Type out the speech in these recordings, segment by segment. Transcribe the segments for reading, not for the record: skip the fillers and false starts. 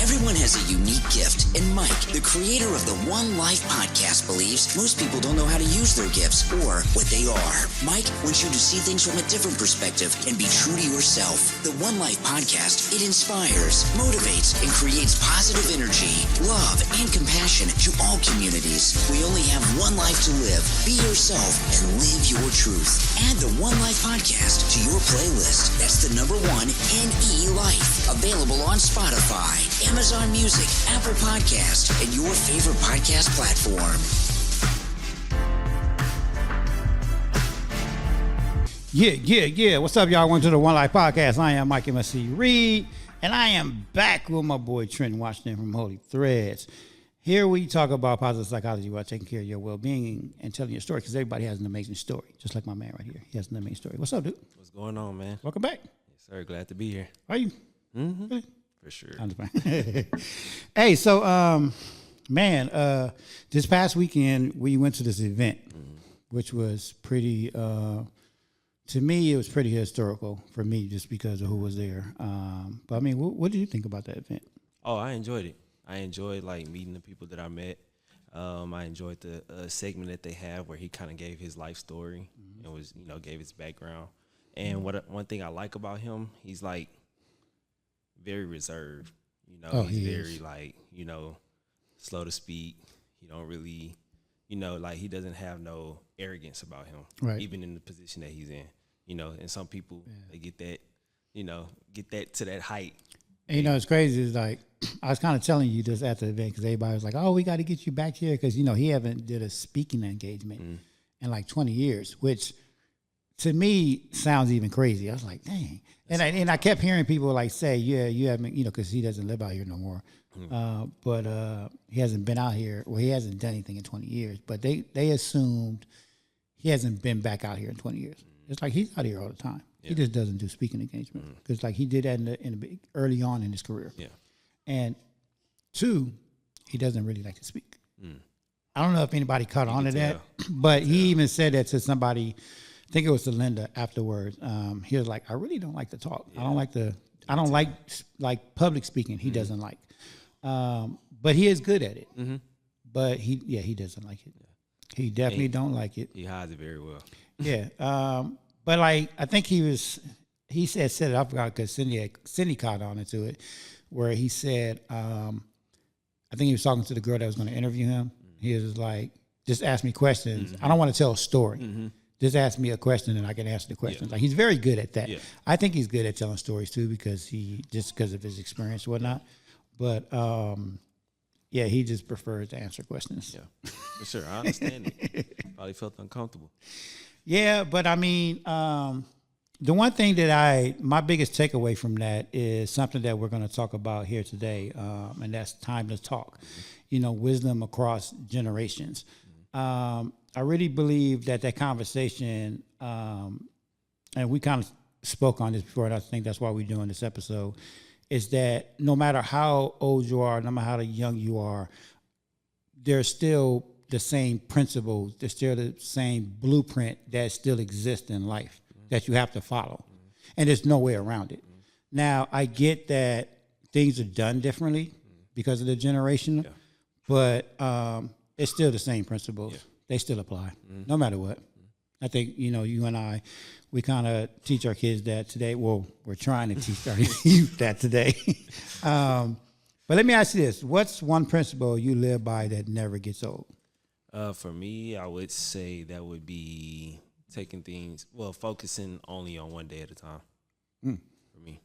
Everyone has a unique gift, and Mike, the creator of the 1NELife podcast, believes most people don't know how to use their gifts or what they are. Mike wants you to see things from a different perspective and be true to yourself. The 1NELife podcast, it inspires, motivates, and creates positive energy, love, and compassion to all communities. We only have one life to live. Be yourself and live your truth. Add the 1NELife podcast to your playlist. That's the number 1NELife. Available on Spotify, Amazon Music, Apple Podcast, and your favorite podcast platform. Yeah. What's up, y'all? Welcome to the 1NELife podcast. I am Mike M.S.C. Reed, and I am back with my boy Trent Washington from Holy Threads. Here we talk about positive psychology while taking care of your well-being and telling your story, because everybody has an amazing story, just like my man right here. He has an amazing story. What's up, dude? What's going on, man? Welcome back. Yes, sir. Glad to be here. How are you? Mm-hmm. Really? For sure. Hey, so, this past weekend we went to this event, which was pretty, to me, it was pretty historical for me just because of who was there. But I mean, what did you think about that event? Oh, I enjoyed it. I enjoyed like meeting the people that I met. I enjoyed the segment that they have where he kind of gave his life story and was, gave his background. And one thing I like about him, he's like very reserved. He's very like, slow to speak. He don't really, like he doesn't have no arrogance about him, right, even in the position that he's in. And some people they get that to that height. And it's crazy. It's like I was kind of telling you this at the event because everybody was like, "Oh, we got to get you back here," because he haven't did a speaking engagement in like 20 years, which to me sounds even crazy. I was like, "Dang!" And I kept hearing people like say, "Yeah, you haven't," because he doesn't live out here no more. But he hasn't been out here. Well, he hasn't done anything in 20 years. But they assumed he hasn't been back out here in 20 years. It's like he's out here all the time. Yeah. He just doesn't do speaking engagement because like he did that in the early on in his career. Yeah. And two, he doesn't really like to speak. I don't know if anybody caught on to that, but he even said that to somebody. I think it was to Linda afterwards. He was like, "I really don't like to talk. Yeah. I don't like public speaking. He doesn't like, but he is good at it. But he doesn't like it. He definitely don't like it. He hides it very well. Yeah. But like, I think he said it, I forgot because Cindy caught on to it, where he said, I think he was talking to the girl that was going to interview him. He was like, just ask me questions. I don't want to tell a story. Just ask me a question and I can answer the questions. Yeah. Like he's very good at that. Yeah. I think he's good at telling stories too because of his experience and whatnot. But he just prefers to answer questions. Yeah, for sure. I understand it. Probably felt uncomfortable. Yeah, but I mean, the one thing that my biggest takeaway from that is something that we're going to talk about here today, and that's time to talk. Wisdom across generations. I really believe that conversation, and we kind of spoke on this before, and I think that's why we're doing this episode, is that no matter how old you are, no matter how young you are, there's still the same principles, there's still the same blueprint that still exists in life that you have to follow. And there's no way around it. Now, I get that things are done differently because of the generation, but it's still the same principles. Yeah. They still apply, no matter what. I think, you and I, we kind of teach our kids that today. Well, we're trying to teach our youth that today. But let me ask you this. What's one principle you live by that never gets old? For me, I would say that would be focusing only on one day at a time. For me.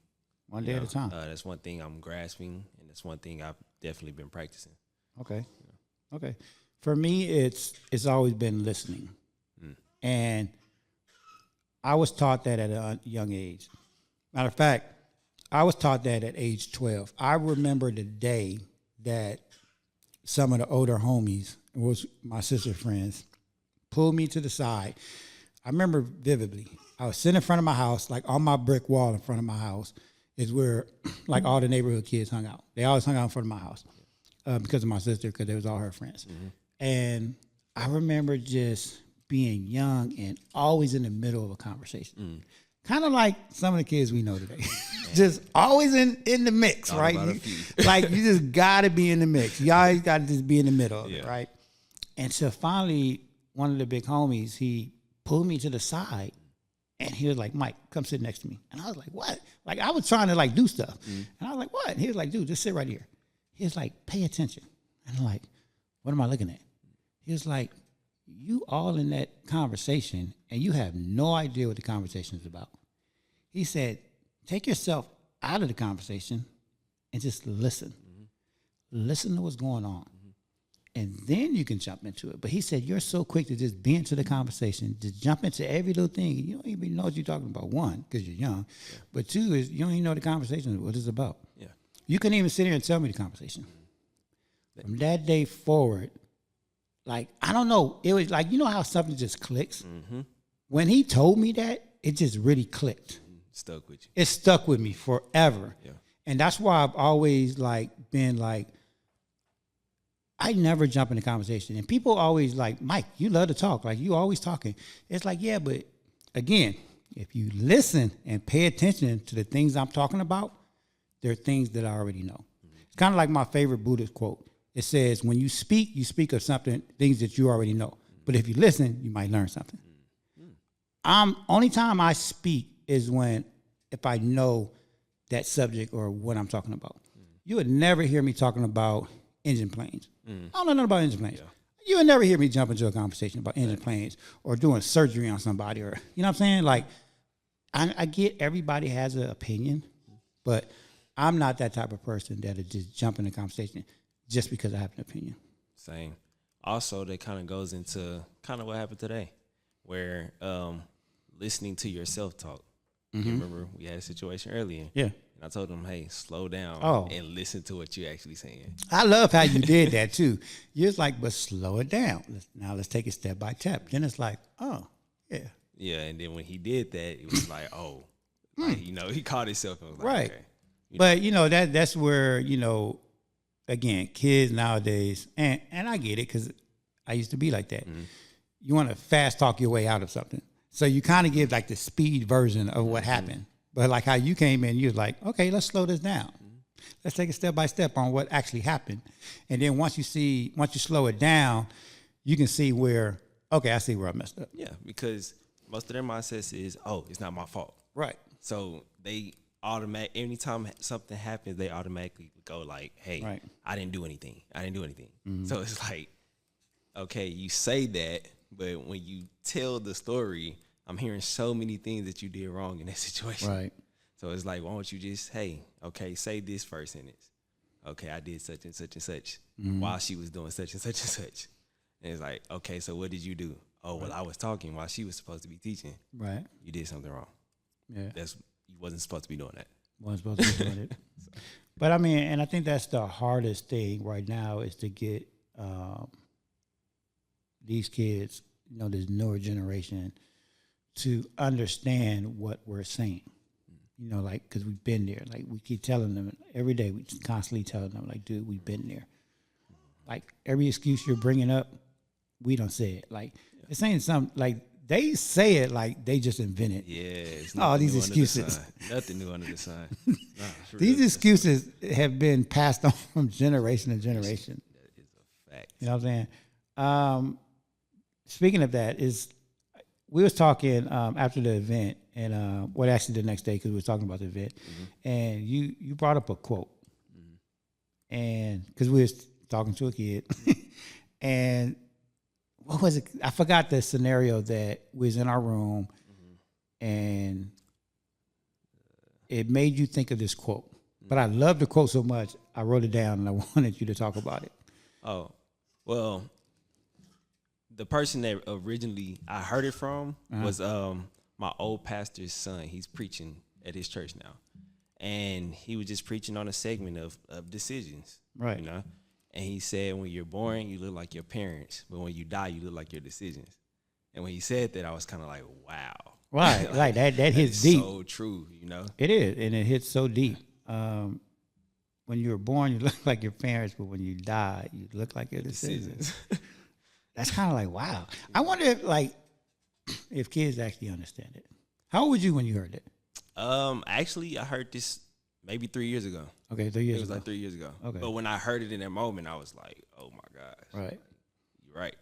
One day at a time. That's one thing I'm grasping, and that's one thing I've definitely been practicing. Okay. Okay. For me, it's always been listening. And I was taught that at a young age. Matter of fact, I was taught that at age 12. I remember the day that some of the older homies, was my sister's friends, pulled me to the side. I remember vividly. I was sitting in front of my house, like on my brick wall in front of my house, is where like all the neighborhood kids hung out. They always hung out in front of my house because of my sister, because they was all her friends. And I remember just being young and always in the middle of a conversation. kind of like some of the kids we know today. Just always in the mix, Thought right? about a You, few. like you just gotta be in the mix. You always gotta just be in the middle of it, Yeah. right? And so finally, one of the big homies, he pulled me to the side and he was like, Mike, come sit next to me. And I was like, what? Like I was trying to like do stuff. And I was like, what? And he was like, dude, just sit right here. He was like, pay attention. And I'm like, what am I looking at? He was like, you all in that conversation and you have no idea what the conversation is about. He said, take yourself out of the conversation and just listen. Listen to what's going on. And then you can jump into it. But he said, you're so quick to just be into the conversation, just jump into every little thing. You don't even know what you're talking about. One, because you're young. But two is you don't even know the conversation, what it's about. Yeah. You couldn't even sit here and tell me the conversation. From that day forward, like, I don't know. It was like, you know how something just clicks? When he told me that, it just really clicked. Stuck with you. It stuck with me forever. Yeah. And that's why I've always like been like, I never jump in the conversation. And people always like, Mike, you love to talk. Like, you always talking. It's like, yeah, but again, if you listen and pay attention to the things I'm talking about, there are things that I already know. It's kind of like my favorite Buddhist quote. It says, when you speak of something, things that you already know. But if you listen, you might learn something. Only time I speak is if I know that subject or what I'm talking about. You would never hear me talking about engine planes. I don't know nothing about engine planes. Yeah. You would never hear me jump into a conversation about engine planes or doing surgery on somebody or, you know what I'm saying? Like, I get everybody has an opinion, but I'm not that type of person that would just jump in the conversation just because I have an opinion. Same. Also, that kind of goes into kind of what happened today, where listening to yourself talk. You remember we had a situation earlier. Yeah. And I told him, hey, slow down and listen to what you're actually saying. I love how you did that too. You're like, but slow it down. Let's take it step by step. Then it's like, oh, yeah. Yeah, and then when he did that, it was like, oh, like, you know, he caught himself and was like, Right. okay. But, you know, that's where, you know, again, kids nowadays, and I get it because I used to be like that. You want to fast talk your way out of something. So you kind of give like the speed version of what happened. But like how you came in, you was like, okay, let's slow this down. Let's take it step by step on what actually happened. And then once you slow it down, you can see where, okay, I see where I messed up. Yeah, because most of their mindsets is, oh, it's not my fault. Right. So they anytime something happens, they automatically go like, hey, Right. I didn't do anything. So it's like, okay, you say that, but when you tell the story, I'm hearing so many things that you did wrong in that situation. Right. So it's like, why don't you just, hey, okay, say this first sentence. Okay, I did such and such and such while she was doing such and such and such. And it's like, okay, so what did you do? Oh, well, I was talking while she was supposed to be teaching. Right. You did something wrong. Yeah. You wasn't supposed to be doing that. Wasn't supposed to be doing it. But I mean, and I think that's the hardest thing right now is to get these kids, you know, this newer generation, to understand what we're saying. You know, like, because we've been there. Like, we keep telling them every day, we just constantly telling them, like, dude, we've been there. Like, every excuse you're bringing up, we don't say it. Like, it's saying something, like, they say it like they just invented. Yeah, it's all these new under the excuses. sun. Nothing new under the sun. For These real. excuses have been passed on from generation to generation. That is a fact. You know what I'm saying? Speaking of that, we was talking after the event, and actually the next day because we was talking about the event, and you brought up a quote, and because we was talking to a kid, and what was it? I forgot the scenario that was in our room, and it made you think of this quote. But I love the quote so much, I wrote it down, and I wanted you to talk about it. Oh, well, the person that originally I heard it from was my old pastor's son. He's preaching at his church now. And he was just preaching on a segment of decisions. Right. You know? And he said, when you're born, you look like your parents. But when you die, you look like your decisions. And when he said that, I was kind of like, wow. Right, like that hits deep. So true, you know? It is, and it hits so deep. When you were born, you look like your parents, but when you die, you look like your decisions. That's kind of like, wow. I wonder if kids actually understand it. How old was you when you heard it? Actually, I heard this maybe 3 years ago. Okay, 3 years It was ago. like 3 years ago. Okay. But when I heard it in that moment, I was like, oh my gosh. Right. You're right.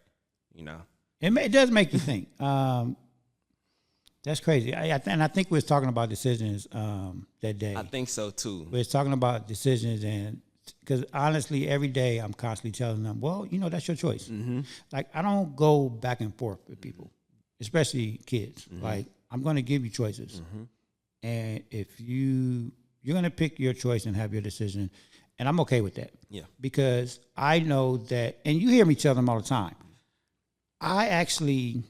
You know? It does make you think. That's crazy. And I think we was talking about decisions that day. I think so too. We was talking about decisions, and because honestly, every day I'm constantly telling them, well, that's your choice. Mm-hmm. Like, I don't go back and forth with people, especially kids. Mm-hmm. Like, I'm going to give you choices. And if you're going to pick your choice and have your decision, and I'm okay with that. Yeah. Because I know that, and you hear me tell them all the time, I actually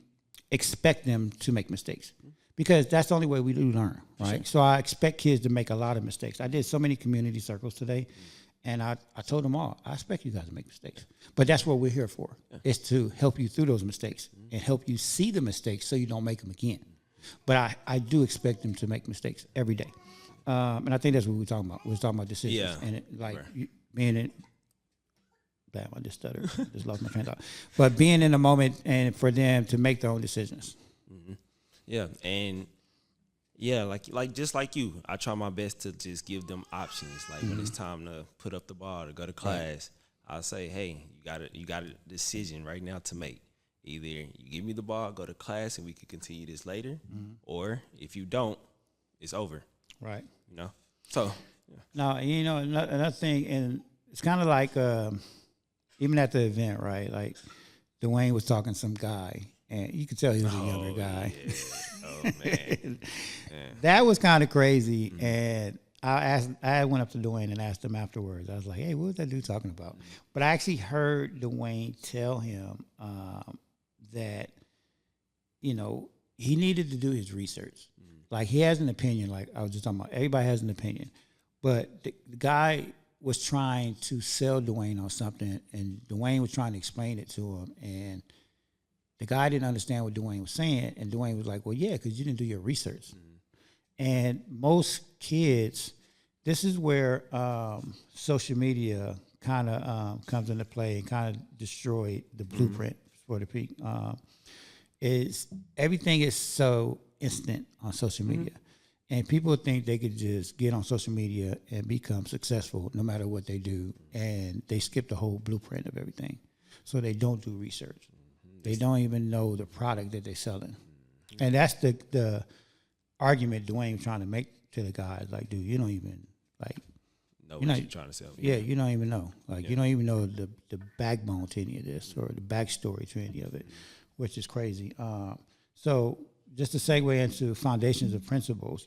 expect them to make mistakes because that's the only way we do learn, right? Sure. So I expect kids to make a lot of mistakes. I did so many community circles today, and I told them all, I expect you guys to make mistakes. But that's what we're here for, is to help you through those mistakes and help you see the mistakes so you don't make them again. But I do expect them to make mistakes every day. And I think that's what we were talking about. We were talking about decisions. Yeah. And Right. being in, bam, I just stuttered. Just lost my train of thought. But being in the moment and for them to make their own decisions. Yeah, and yeah, like just like you, I try my best to just give them options. Like when it's time to put up the ball to go to class, I'll say, hey, you got a decision right now to make. Either you give me the ball, go to class, and we can continue this later, or if you don't, it's over. Right. You know. So. Yeah. Now, another thing, and it's kind of like even at the event, right? Like Dwayne was talking to some guy, and you could tell he was a younger guy. Yeah. Oh man. That was kind of crazy. And I went up to Dwayne and asked him afterwards. I was like, hey, what was that dude talking about? But I actually heard Dwayne tell him that, he needed to do his research. Like, he has an opinion. Like I was just talking about, everybody has an opinion. But the guy was trying to sell Dwayne on something, and Dwayne was trying to explain it to him. And the guy didn't understand what Dwayne was saying. And Dwayne was like, well, yeah, because you didn't do your research. And most kids, this is where social media kind of comes into play and kind of destroyed the blueprint for the peak. Is everything is so instant on social media. And people think they could just get on social media and become successful no matter what they do. And they skip the whole blueprint of everything. So they don't do research. They don't even know the product that they're selling. And that's the argument Dwayne was trying to make to the guys. Like, dude, you don't even, like, know what you're trying to sell. Yeah, you don't even know. Like, you don't even know the backbone to any of this or the backstory to any of it, which is crazy. So just to segue into foundations of principles,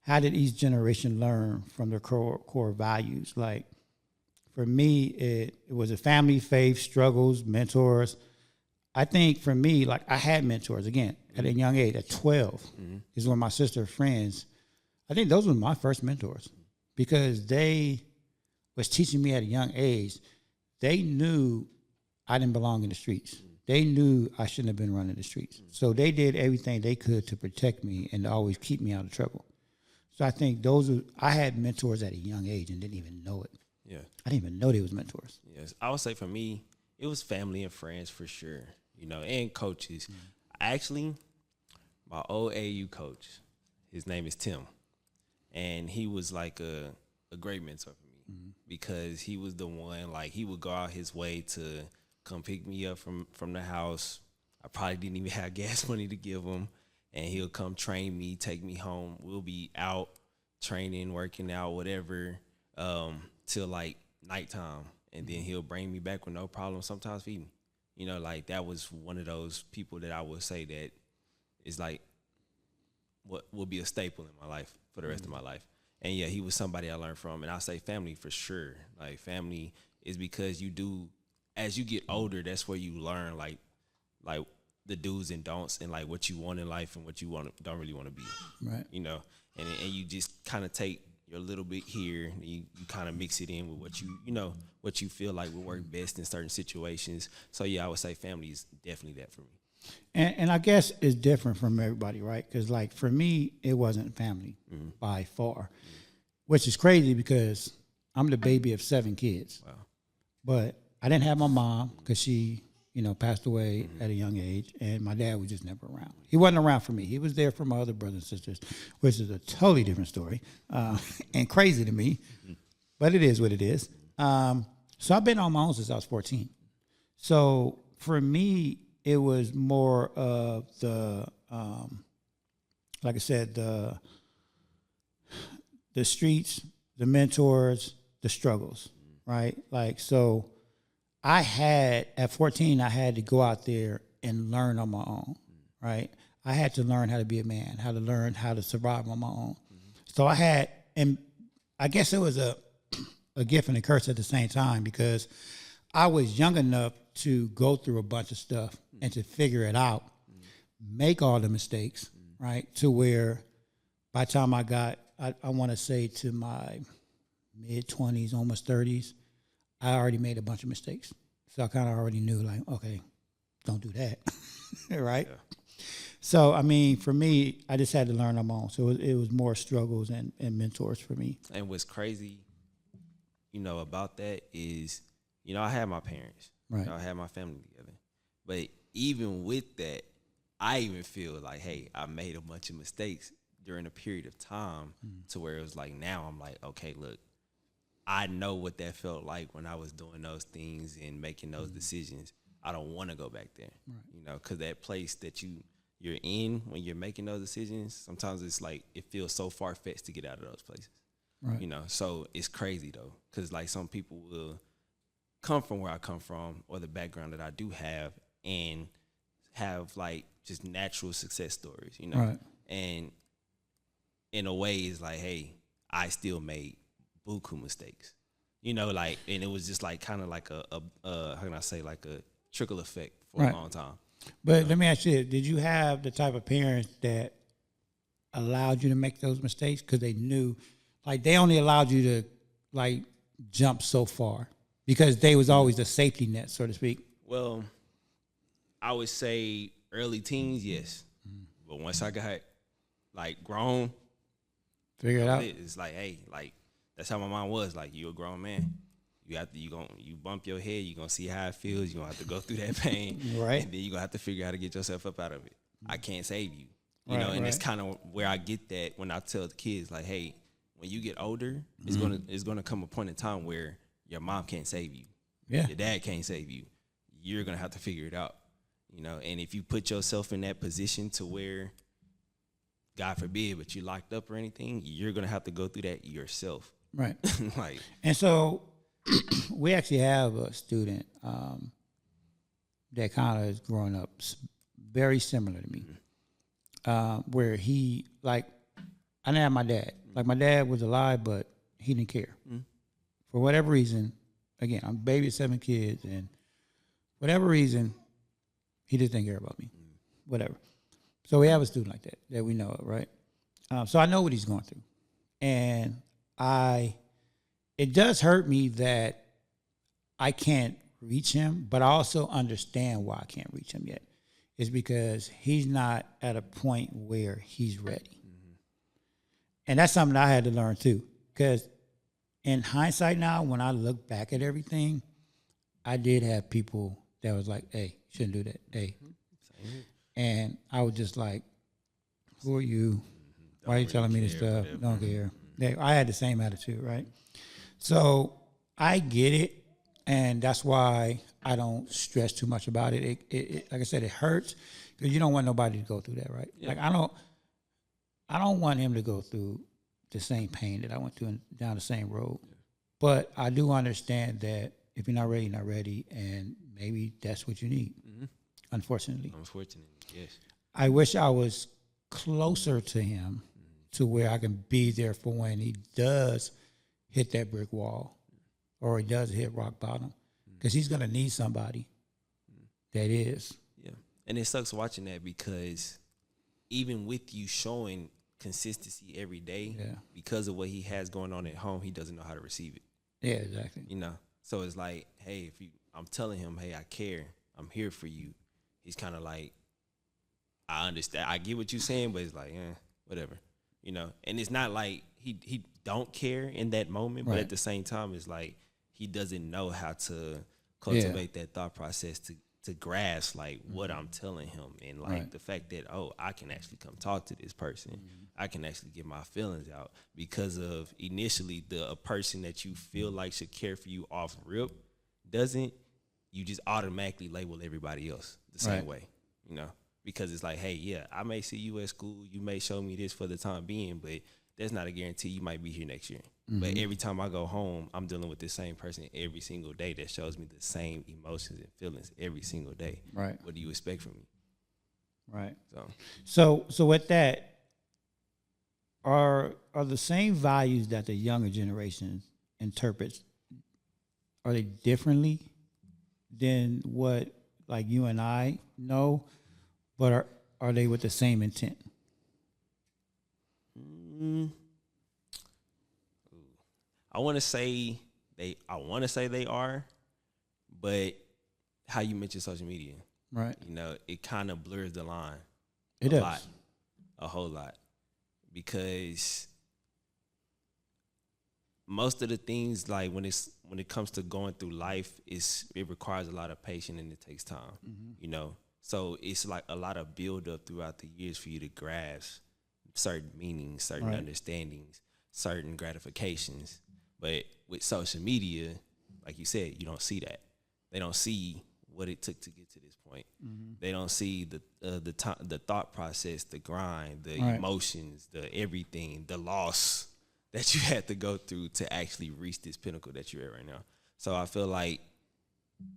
how did each generation learn from their core values? Like, for me, it was a family, faith, struggles, mentors. I think for me, like, I had mentors, again, at a young age. At 12 is when my sister's friends, I think those were my first mentors because they was teaching me at a young age. They knew I didn't belong in the streets. They knew I shouldn't have been running the streets. So they did everything they could to protect me and to always keep me out of trouble. So I think I had mentors at a young age and didn't even know it. Yeah. I didn't even know they was mentors. Yes. I would say for me, it was family and friends for sure, and coaches. Actually, my old AU coach, his name is Tim, and he was like a great mentor for me because he was the one, like, he would go out his way to come pick me up from the house. I probably didn't even have gas money to give him, and he'll come train me, take me home. We'll be out training, working out, whatever, till like nighttime, and then he'll bring me back with no problem, sometimes feed me. Like, that was one of those people that I would say that is like what will be a staple in my life for the rest of my life. And yeah, he was somebody I learned from. And I say family for sure. Like, family is because as you get older, that's where you learn like the do's and don'ts and like what you want in life and what you don't really want to be. Right. And you just kind of take your little bit here and you kind of mix it in with what you feel like will work best in certain situations. So yeah, I would say family is definitely that for me. And I guess it's different from everybody, right? Because, like, for me, it wasn't family by far, which is crazy because I'm the baby of 7 kids. Wow. But I didn't have my mom because she passed away at a young age, and my dad was just never around. He wasn't around for me. He was there for my other brothers and sisters, which is a totally different story and crazy to me, but it is what it is. So I've been on my own since I was 14. So for me, it was more of the, like I said, the streets, the mentors, the struggles, right? Like, so at 14, I had to go out there and learn on my own, right? I had to learn how to be a man, how to learn how to survive on my own. So and I guess it was a gift and a curse at the same time, because I was young enough to go through a bunch of stuff and to figure it out, make all the mistakes, right? To where by the time I got, I want to say to my mid-20s, almost 30s, I already made a bunch of mistakes. So I kind of already knew, like, okay, don't do that, right? Yeah. So, I mean, for me, I just had to learn on my own. So it was more struggles and mentors for me. And what's crazy, about that is, I had my parents. Right. I had my family together. But even with that, I even feel like, hey, I made a bunch of mistakes during a period of time to where it was like, now I'm like, okay, look, I know what that felt like when I was doing those things and making those decisions. I don't want to go back there, right. Because that place that you're in when you're making those decisions, sometimes it's like it feels so far-fetched to get out of those places, right. So it's crazy, though, because like some people will come from where I come from or the background that I do have and have like just natural success stories, right. And in a way it's like, hey, I still made buku mistakes, like, and it was just like kind of like a how can I say, like a trickle effect for right. a long time. But let me ask you, did you have the type of parents that allowed you to make those mistakes because they knew, like, they only allowed you to like jump so far because they was always the safety net, so to speak? Well, I would say early teens, yes, but once I got like grown, figure it out. It's like, hey, like, that's how my mom was. Like, you a grown man. You bump your head, you're gonna see how it feels, you're gonna have to go through that pain. Right. And then you're gonna have to figure out how to get yourself up out of it. I can't save you. You right, know, and right. it's kind of where I get that when I tell the kids, like, hey, when you get older, it's gonna come a point in time where your mom can't save you. Yeah. Your dad can't save you. You're gonna have to figure it out. And if you put yourself in that position to where, God forbid, but you locked up or anything, you're gonna have to go through that yourself. Right. Like, and so we actually have a student that kind of is growing up very similar to me, where he, like, I didn't have my dad. Like, my dad was alive, but he didn't care. For whatever reason, again, I'm a baby of 7 kids, and whatever reason, he just didn't care about me. Whatever. So we have a student like that we know of, right? So I know what he's going through. And it does hurt me that I can't reach him, but I also understand why I can't reach him yet. It's because he's not at a point where he's ready. And that's something I had to learn too. Because in hindsight now, when I look back at everything, I did have people that was like, hey, shouldn't do that. Hey. And I was just like, who are you? Why are you telling me this stuff? Don't care. I had the same attitude, right? So I get it, and that's why I don't stress too much about it. It like I said, it hurts because you don't want nobody to go through that, right? Yeah. Like, I don't want him to go through the same pain that I went through down the same road. Yeah. But I do understand that if you're not ready, you're not ready, and maybe that's what you need. Unfortunately, yes. I wish I was closer to him to where I can be there for when he does hit that brick wall or he does hit rock bottom, because he's going to need somebody that is. Yeah. And it sucks watching that because even with you showing consistency every day, because of what he has going on at home, he doesn't know how to receive it. Yeah, exactly. So it's like, hey, I'm telling him, hey, I care, I'm here for you. He's kind of like, I understand, I get what you're saying, but it's like, whatever, And it's not like he don't care in that moment, but at the same time, it's like he doesn't know how to cultivate that thought process to to grasp like what I'm telling him, and like the fact that I can actually come talk to this person. I can actually get my feelings out, because of initially a person that you feel like should care for you off rip doesn't. You just automatically label everybody else the same way, because it's like, hey, yeah, I may see you at school, you may show me this for the time being, but that's not a guarantee you might be here next year. But every time I go home, I'm dealing with the same person every single day that shows me the same emotions and feelings every single day. Right. What do you expect from me? Right. So with that, are the same values that the younger generation interprets, are they differently than what like you and I know, but are they with the same intent? I want to say they are, but how you mention social media, right? It kind of blurs the line. It does. A whole lot, because most of the things, like when it comes to going through life, it requires a lot of patience and it takes time. So it's like a lot of build up throughout the years for you to grasp certain meanings, certain understandings, certain gratifications. But with social media, like you said, you don't see that. They don't see what it took to get to this point. They don't see the thought process, the grind, the emotions, the everything, the loss that you had to go through to actually reach this pinnacle that you're at right now. So I feel like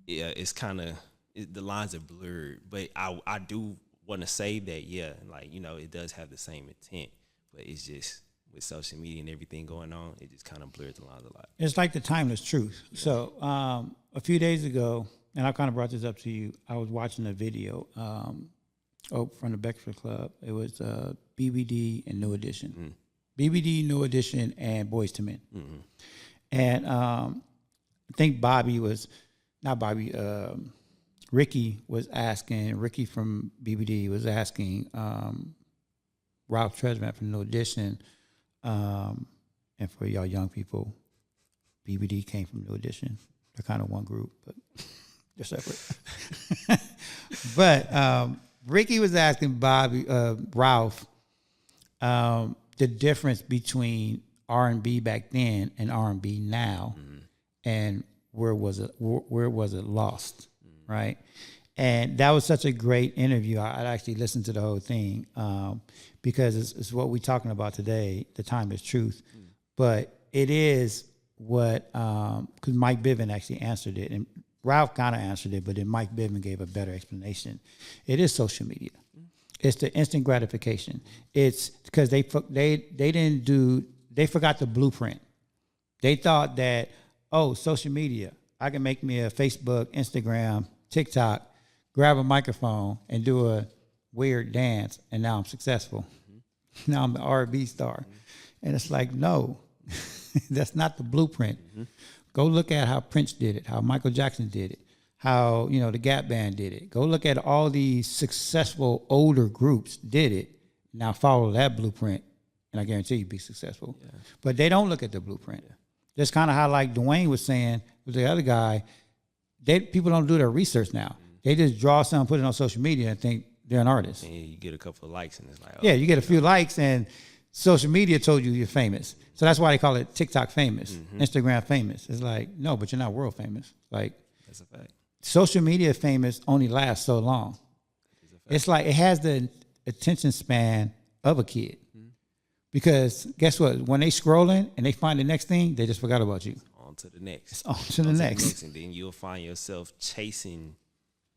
it's kind of the lines are blurred. But I do want to say that it does have the same intent, but it's just with social media and everything going on, it just kind of blurs the lines a lot. It's like the timeless truth. Yeah. So a few days ago, and I kind of brought this up to you, I was watching a video from the Breakfast Club. It was BBD and New Edition. BBD, New Edition, and Boys to Men. And I think Ricky from BBD was asking Ralph Tresvant from New Edition, and for y'all young people, BBD came from New Edition. They're kind of one group, but they're separate. But Ricky was asking Ralph the difference between R&B back then and R&B now, and where was it lost, right? And that was such a great interview. I actually listened to the whole thing because it's what we're talking about today. The time is truth, but it is what because Mike Bivin actually answered it, and Ralph kind of answered it, but then Mike Bivin gave a better explanation. It is social media. It's the instant gratification. It's because they forgot the blueprint. They thought that, social media, I can make me a Facebook, Instagram, TikTok, grab a microphone and do a weird dance, and now I'm successful. Now I'm the R&B star. And it's like, no, that's not the blueprint. Go look at how Prince did it, how Michael Jackson did it, how, the Gap Band did it. Go look at all these successful older groups did it. Now follow that blueprint, and I guarantee you'll be successful. Yeah. But they don't look at the blueprint. Yeah. That's kind of how, like Dwayne was saying with the other guy, people don't do their research now. They just draw something, put it on social media, and think they're an artist. And you get a couple of likes, and it's like, you get a few likes, and social media told you you're famous. So that's why they call it TikTok famous, Instagram famous. It's like, no, but you're not world famous. Like, that's a fact. Social media famous only lasts so long. It's like it has the attention span of a kid. Because guess what? When they scrolling and they find the next thing, they just forgot about you. On to the next. It's on to the next. And then you'll find yourself chasing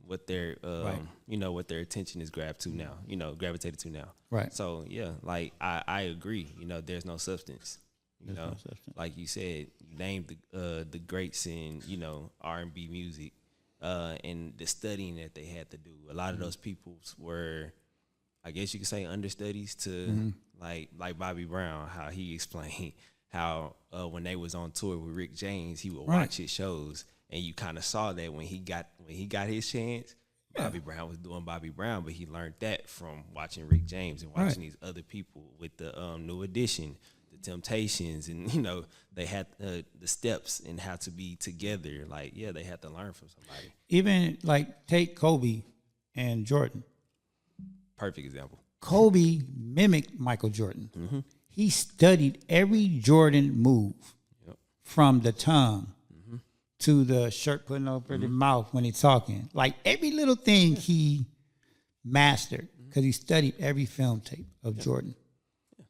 what their what their attention is gravitated to now. Right. So like I agree. There's no substance. No substance. Like you said, you named the greats in R&B music, and the studying that they had to do. A lot of those people were, I guess you could say, understudies to like Bobby Brown. How he explained how when they was on tour with Rick James, he would watch his shows. And you kind of saw that when he got his chance, Bobby Brown was doing Bobby Brown, but he learned that from watching Rick James and watching these other people with the New Edition, the temptations, and they had the steps and how to be together. Like, yeah, they had to learn from somebody. Even like take Kobe and Jordan. Perfect example. Kobe mimicked Michael Jordan. Mm-hmm. He studied every Jordan move, from the tongue to the shirt putting over the mouth when he's talking. Like every little thing he mastered because he studied every film tape of Jordan. Yeah.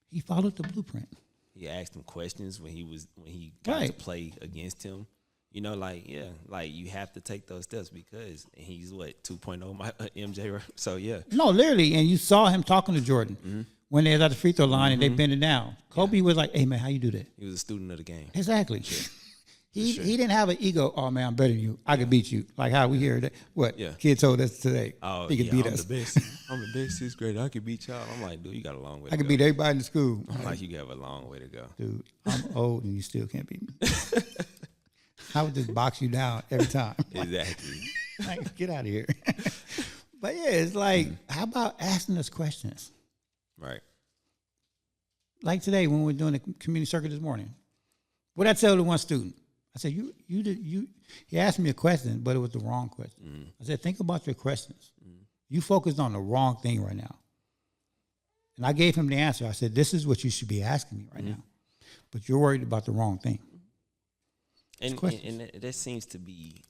He followed the blueprint. He asked him questions when he got to play against him. Like you have to take those steps because he's 2.0 my MJ. So yeah. No, literally, and you saw him talking to Jordan when they was at the free throw line and they bent it down. Kobe was like, "Hey man, how you do that?" He was a student of the game. Exactly. Sure. He didn't have an ego. Oh man, I'm better than you. I can beat you. Like how we hear that. What kid told us today? Oh, he could beat us. I'm the best. I'm the best. Sixth grade. I can beat y'all. I'm like, dude, you got a long way. I can beat everybody in the school. I'm like, you have a long way to go, dude. I'm old and you still can't beat me. I would just box you down every time. Exactly. Like, get out of here. But yeah, it's like, how about asking us questions? Right. Like today when we were doing the community circuit this morning. What I tell the one student? I said, he asked me a question, but it was the wrong question. I said, think about your questions. You focused on the wrong thing right now. And I gave him the answer. I said, this is what you should be asking me right now. But you're worried about the wrong thing. And that seems to be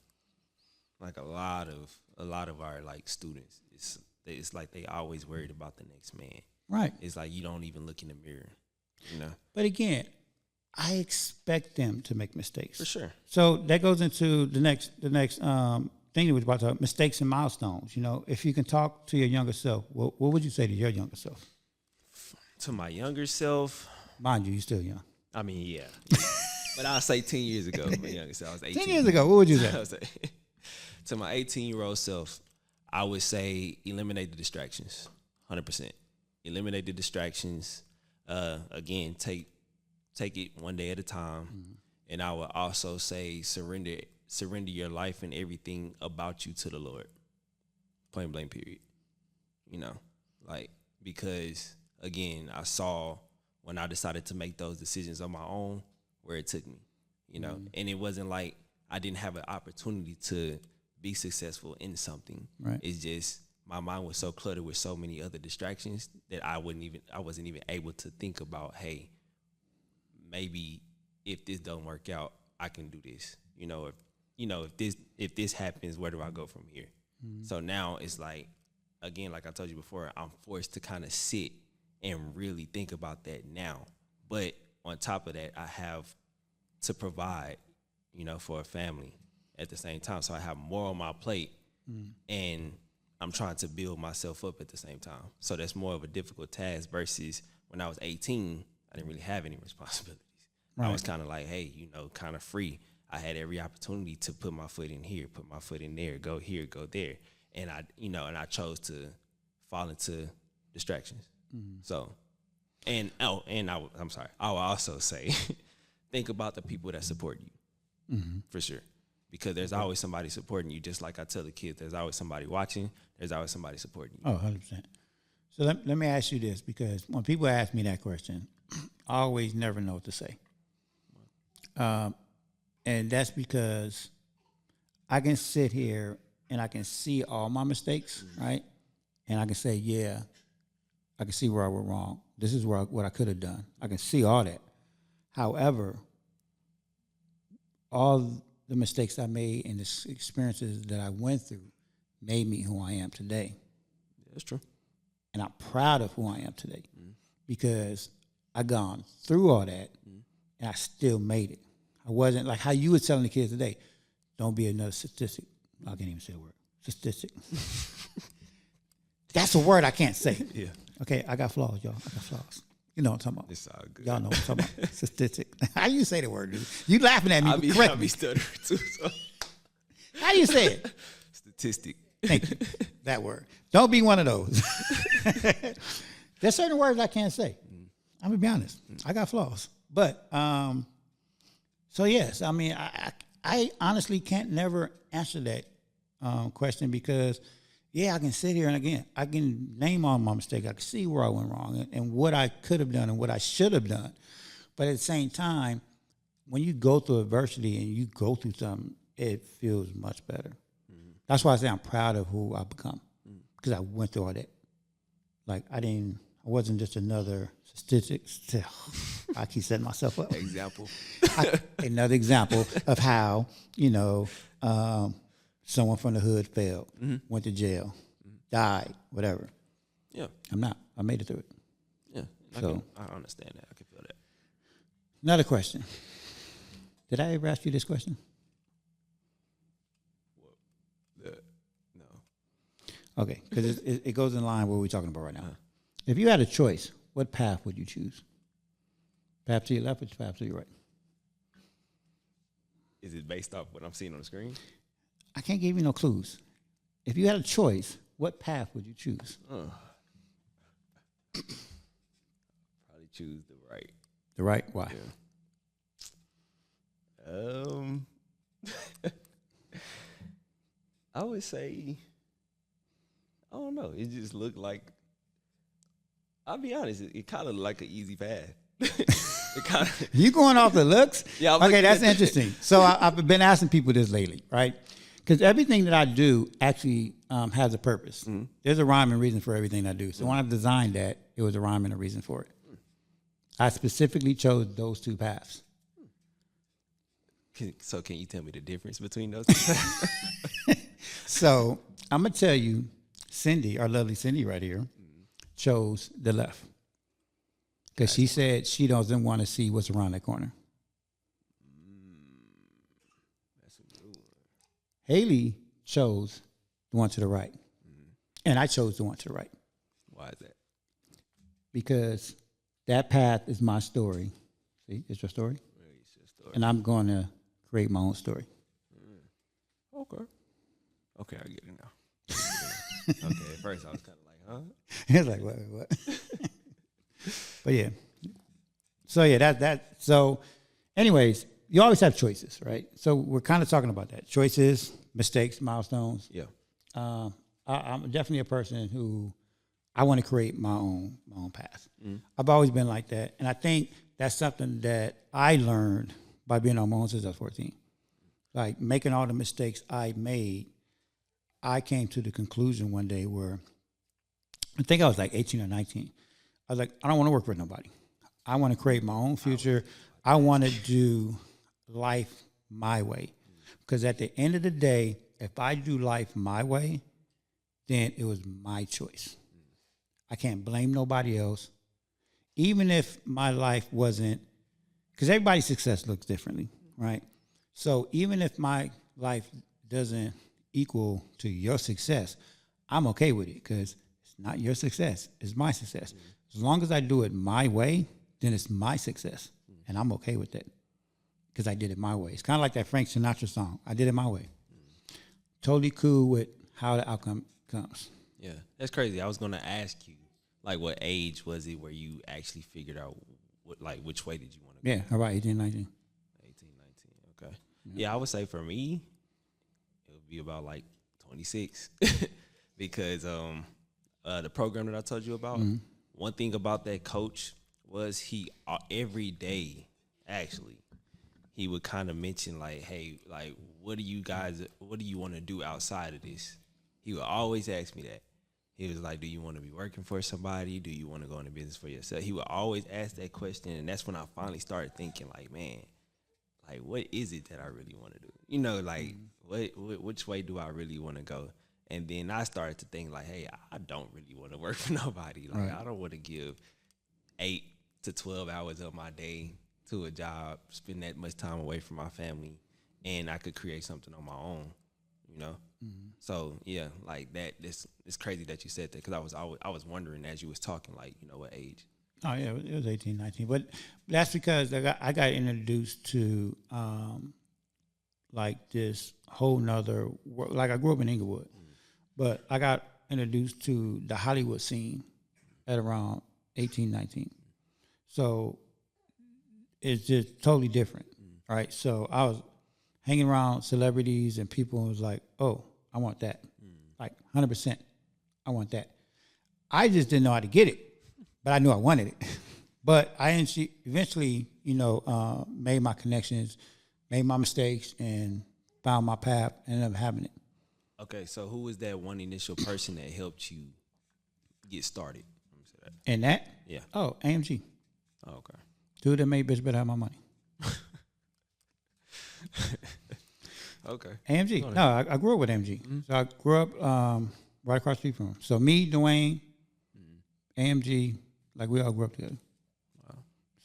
like a lot of our like students. It's like they always worried about the next man. Right. It's like you don't even look in the mirror, But again, I expect them to make mistakes. For sure. So that goes into the next thing that we were about to talk, mistakes and milestones. If you can talk to your younger self, what would you say to your younger self? To my younger self? Mind you, you're still young. I mean, yeah. But I'll say 10 years ago, my younger self, I was 18. 10 years ago, what would you say? To my 18-year-old self, I would say eliminate the distractions, 100%. Eliminate the distractions. Again, take it one day at a time. And I would also say surrender your life and everything about you to the Lord. Plain blank period. Because again, I saw when I decided to make those decisions on my own where it took me, and it wasn't like I didn't have an opportunity to be successful in something. Right. It's just my mind was so cluttered with so many other distractions that I wasn't even able to think about, hey, maybe if this don't work out, I can do this. If this happens, where do I go from here? So now it's like, again, like I told you before, I'm forced to kind of sit and really think about that now. But on top of that, I have to provide, for a family at the same time. So I have more on my plate and I'm trying to build myself up at the same time. So that's more of a difficult task versus when I was 18, I didn't really have any responsibilities. Right. I was kind of like, hey, kind of free. I had every opportunity to put my foot in here, put my foot in there, go here, go there. And I chose to fall into distractions. So, I'm sorry. I will also say, think about the people that support you, for sure, because there's always somebody supporting you. Just like I tell the kids, there's always somebody watching. There's always somebody supporting you. Oh, 100%. So let me ask you this, because when people ask me that question, I always never know what to say. And that's because I can sit here and I can see all my mistakes, right? And I can say, yeah, I can see where I went wrong. This is what I could have done. I can see all that. However, all the mistakes I made and the experiences that I went through made me who I am today. Yeah, that's true. And I'm proud of who I am today because I gone through all that and I still made it. I wasn't like how you were telling the kids today, don't be another statistic. I can't even say the word. Statistic. That's a word I can't say. Yeah. Okay, I got flaws, y'all. I got flaws. You know what I'm talking about. It's all good. Y'all know what I'm talking about. Statistic. How you say the word, dude? You laughing at me, but correct I'll me. be stuttering too. So. How do you say it? Statistic. Thank you. That word. Don't be one of those. There's certain words I can't say. I'm going to be honest. I got flaws. But, so yes, I mean, I honestly can't never answer that question because, yeah, I can sit here and again, I can name all my mistakes. I can see where I went wrong and what I could have done and what I should have done. But at the same time, when you go through adversity and you go through something, it feels much better. Mm-hmm. That's why I say I'm proud of who I've become because I went through all that. Like I wasn't just another statistic. I keep setting myself up. Example. Another example of how, someone from the hood failed, went to jail, died, whatever. Yeah. I'm not. I made it through it. Yeah. I understand that. I can feel that. Another question. Did I ever ask you this question? No. Okay, because it goes in line with what we're talking about right now. If you had a choice, what path would you choose? Path to your left or path to your right? Is it based off what I'm seeing on the screen? I can't give you no clues. If you had a choice, what path would you choose? Probably choose the right. The right? Why? Yeah. I would say, I don't know. It just looked like, I'll be honest, it kind of like an easy path. You going off the looks? Yeah. Okay, that's interesting. So I've been asking people this lately, right? Because everything that I do actually has a purpose. Mm-hmm. There's a rhyme and reason for everything I do. So when I designed that, it was a rhyme and a reason for it. I specifically chose those two paths. So can you tell me the difference between those two? So I'm going to tell you, Cindy, our lovely Cindy right here, chose the left. Because she said she doesn't want to see what's around that corner. That's a good one. Haley chose the one to the right. And I chose the one to the right. Why is that? Because that path is my story. See, it's your story. It's your story. And I'm going to create my own story. Okay, I get it now. Okay, at first I was kind of like, huh? It's like, what? But yeah. So yeah, so anyways, you always have choices, right? So we're kind of talking about that. Choices, mistakes, milestones. Yeah. I'm definitely a person who I want to create my own path. I've always been like that. And I think that's something that I learned by being on my own since I was 14. Like making all the mistakes I made, I came to the conclusion one day where I think I was like 18 or 19. I was like, I don't want to work for nobody. I want to create my own future. I want to do life my way. Because at the end of the day, if I do life my way, then it was my choice. I can't blame nobody else. Even if my life wasn't, because everybody's success looks differently, right? So even if my life doesn't equal to your success, I'm okay with it because it's not your success, it's my success. As long as I do it my way, then it's my success, and I'm okay with that because I did it my way. It's kind of like that Frank Sinatra song. I did it my way. Totally cool with how the outcome comes. Yeah, that's crazy. I was going to ask you, like, what age was it where you actually figured out, which way did you want to go? Yeah, all right, 18, 19. 18, 19, okay. Yeah, I would say for me, it would be about, like, 26 because the program that I told you about, one thing about that coach was he every day, actually, he would kind of mention, like, hey, like, what do you want to do outside of this? He would always ask me that. He was like, do you want to be working for somebody? Do you want to go into business for yourself? He would always ask that question, and that's when I finally started thinking, like, man, like, what is it that I really want to do? You know, like, which way do I really want to go? And then I started to think, like, hey, I don't really want to work for nobody. Like, I don't want to give 8 to 12 hours of my day to a job, spend that much time away from my family, and I could create something on my own, you know? So, yeah, like that, it's crazy that you said that because I was wondering as you was talking, like, you know, what age? Oh, yeah, it was 18, 19. But that's because I got introduced to, like, this whole nother world. Like, I grew up in Inglewood, but I got introduced to the Hollywood scene at around 18, 19. So it's just totally different, right? So I was hanging around celebrities and people was like, oh, I want that. Like 100%. I want that. I just didn't know how to get it, but I knew I wanted it. But I eventually, made my connections, made my mistakes, and found my path, and ended up having it. Okay, so who was that one initial person that helped you get started? Let me say that. And that? Yeah. Oh, AMG. Oh, okay. Dude that made bitch better have my money. Okay. AMG. No, I grew up with AMG. Mm-hmm. So I grew up right across the street from him. So me, Dwayne, AMG, like we all grew up together. Wow.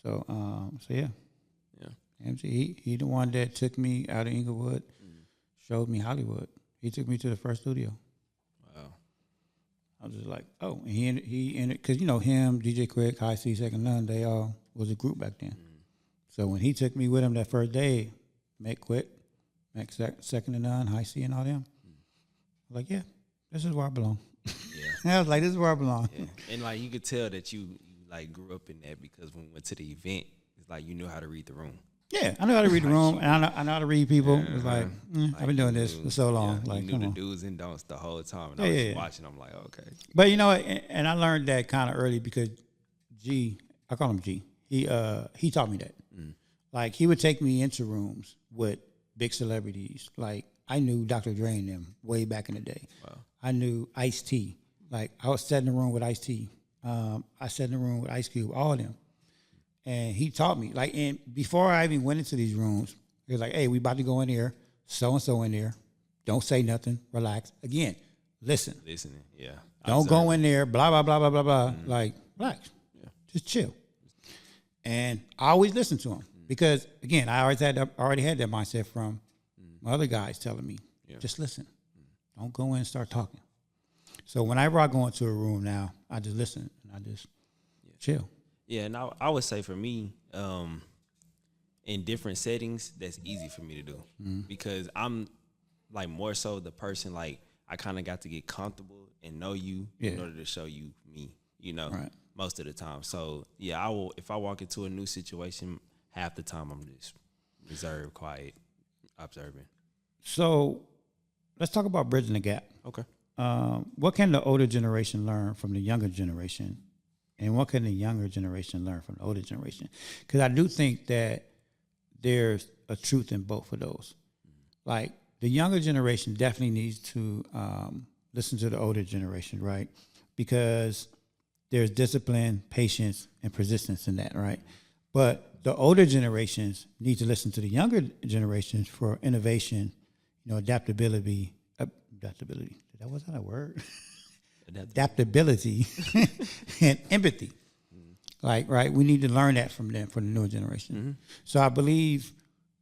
So yeah. Yeah. AMG, he the one that took me out of Inglewood, showed me Hollywood. He took me to the first studio. Wow. I was just like, oh, and he entered, because him, DJ Quick, High C, Second None, they all was a group back then. So when he took me with him that first day, met Quick, met Second and None, High C, and all them, I was like, yeah, this is where I belong. Yeah. I was like, this is where I belong. Yeah. And like you could tell that you like grew up in that, because when we went to the event, it's like you knew how to read the room. Yeah, I know how to read the room, and I know how to read people. Yeah, it's like, I've been doing this for so long. Yeah, like, you knew the do's and don'ts the whole time, and I was watching. I'm like, okay. But and I learned that kind of early because I call him G. He taught me that. Like he would take me into rooms with big celebrities. Like I knew Dr. Dre and them way back in the day. Wow. I knew Ice-T. Like I was sat in the room with Ice-T. I sat in the room with Ice Cube, all of them. And he taught me, like, and before I even went into these rooms, he was like, hey, we about to go in here, so-and-so in there. Don't say nothing, relax. Again, listen. Listening, yeah. Don't go in there, blah, blah, blah, blah, blah, blah. Like, relax. Yeah. Just chill. And I always listen to him because, again, I already had that mindset from my other guys telling me, just listen. Don't go in and start talking. So whenever I go into a room now, I just listen and I just chill. Yeah, and I would say for me, in different settings, that's easy for me to do because I'm like more so the person, like I kind of got to get comfortable and know you in order to show you me, most of the time. So yeah, I will. If I walk into a new situation, half the time I'm just reserved, quiet, observing. So let's talk about bridging the gap. Okay. What can the older generation learn from the younger generation? And what can the younger generation learn from the older generation? Because I do think that there's a truth in both of those. Like, the younger generation definitely needs to listen to the older generation, right? Because there's discipline, patience, and persistence in that, right? But the older generations need to listen to the younger generations for innovation, adaptability. Was that a word? Adaptability and empathy. Like, right, we need to learn that from them, for the newer generation. So I believe,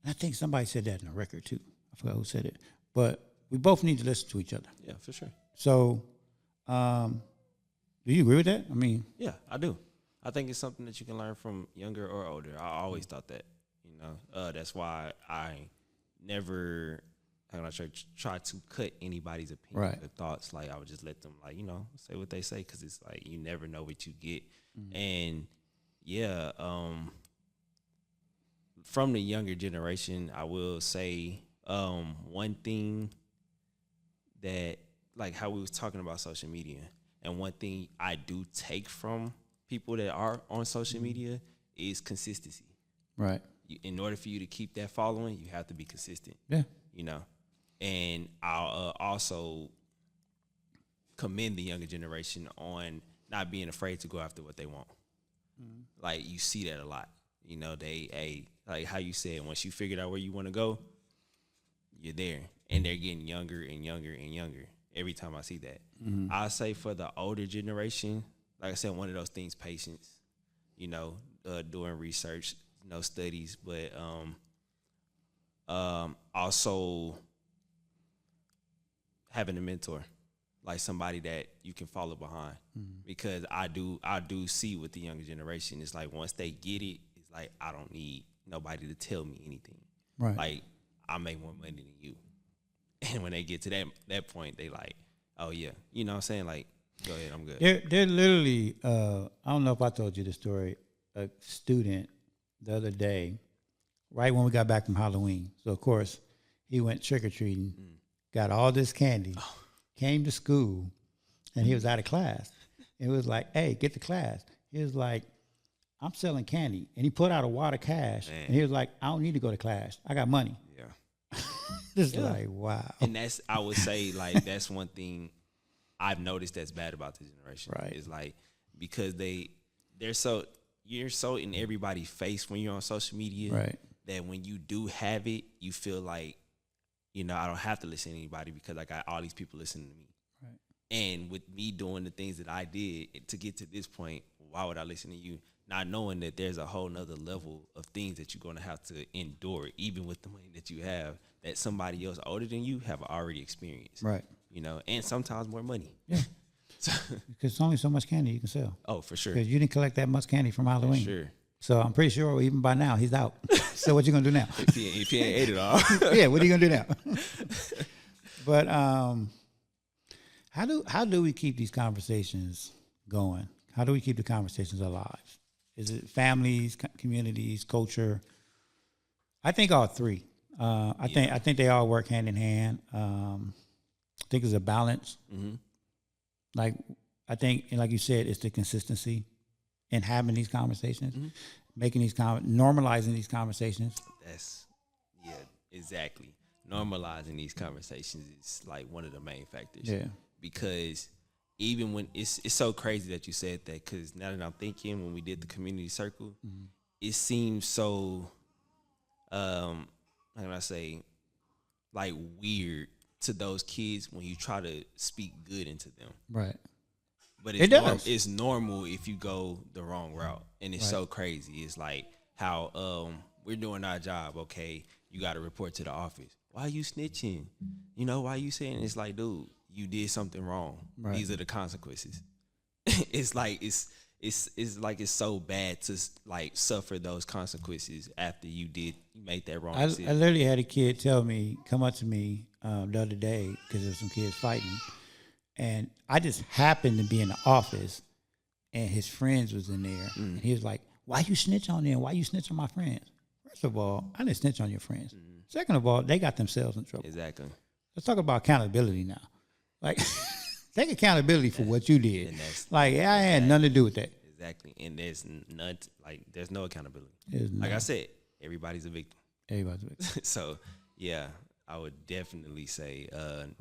I think somebody said that in a record too. I forgot who said it. But we both need to listen to each other. Yeah, for sure. So do you agree with that? I mean. Yeah, I do. I think it's something that you can learn from younger or older. I always thought that, that's why I never try to cut anybody's opinion or thoughts. Like I would just let them say what they say, because it's like you never know what you get. And from the younger generation, I will say one thing that, like how we was talking about social media, and one thing I do take from people that are on social media is consistency. Right. In order for you to keep that following, you have to be consistent. Yeah. And I'll also commend the younger generation on not being afraid to go after what they want. Like, you see that a lot. Like how you said, once you figured out where you want to go, you're there. And they're getting younger and younger and younger every time I see that. I'll say for the older generation, like I said, one of those things, patience, doing research, studies, but also having a mentor, like somebody that you can follow behind. Because I do see with the younger generation, it's like once they get it, it's like I don't need nobody to tell me anything. Right. Like, I make more money than you. And when they get to that point, they like, oh yeah, you know what I'm saying? Like, go ahead, I'm good. They're literally, I don't know if I told you the story, a student the other day, right when we got back from Halloween. So of course he went trick-or-treating, got all this candy, came to school, and he was out of class. It was like, hey, get to class. He was like, I'm selling candy. And he put out a wad of cash. Man. And he was like, I don't need to go to class. I got money. Yeah. Just like, wow. And that's, I would say, like, that's one thing I've noticed that's bad about this generation. Right. Is like, because you're so in everybody's face when you're on social media. Right. That when you do have it, you feel like, I don't have to listen to anybody because I got all these people listening to me. Right. And with me doing the things that I did to get to this point, why would I listen to you? Not knowing that there's a whole nother level of things that you're going to have to endure, even with the money that you have, that somebody else older than you have already experienced. Right. And sometimes more money. Yeah. Because it's only so much candy you can sell. Oh, for sure. Because you didn't collect that much candy from Halloween. For sure. So I'm pretty sure even by now he's out. So what you gonna do now? If he ain't ate it all. Yeah, what are you gonna do now? But how do we keep these conversations going? How do we keep the conversations alive? Is it families, communities, culture? I think all three. I think they all work hand in hand. I think it's a balance. Mm-hmm. Like I think, and like you said, it's the consistency in having these conversations, mm-hmm. making these normalizing these conversations. Yeah, exactly. Normalizing these conversations is like one of the main factors. Yeah, because even when it's so crazy that you said that, because now that I'm thinking, when we did the community circle, mm-hmm. it seems so, how can I say, like weird to those kids when you try to speak good into them. Right. But it's normal if you go the wrong route. And it's so crazy. It's like how we're doing our job, okay, you got to report to the office. Why are you snitching? Why are you saying? It's like, dude, you did something wrong. Right. These are the consequences. It's like it's so bad to like suffer those consequences after you made that wrong decision. I literally had a kid come up to me the other day because there were some kids fighting. And I just happened to be in the office, and his friends was in there. Mm. And he was like, why you snitch on them? Why you snitch on my friends? First of all, I didn't snitch on your friends. Mm. Second of all, they got themselves in trouble. Exactly. Let's talk about accountability now. Like, take accountability for what you did. Like, I had nothing to do with that. Exactly. And there's no accountability. Like I said, everybody's a victim. Everybody's a victim. So, yeah, I would definitely say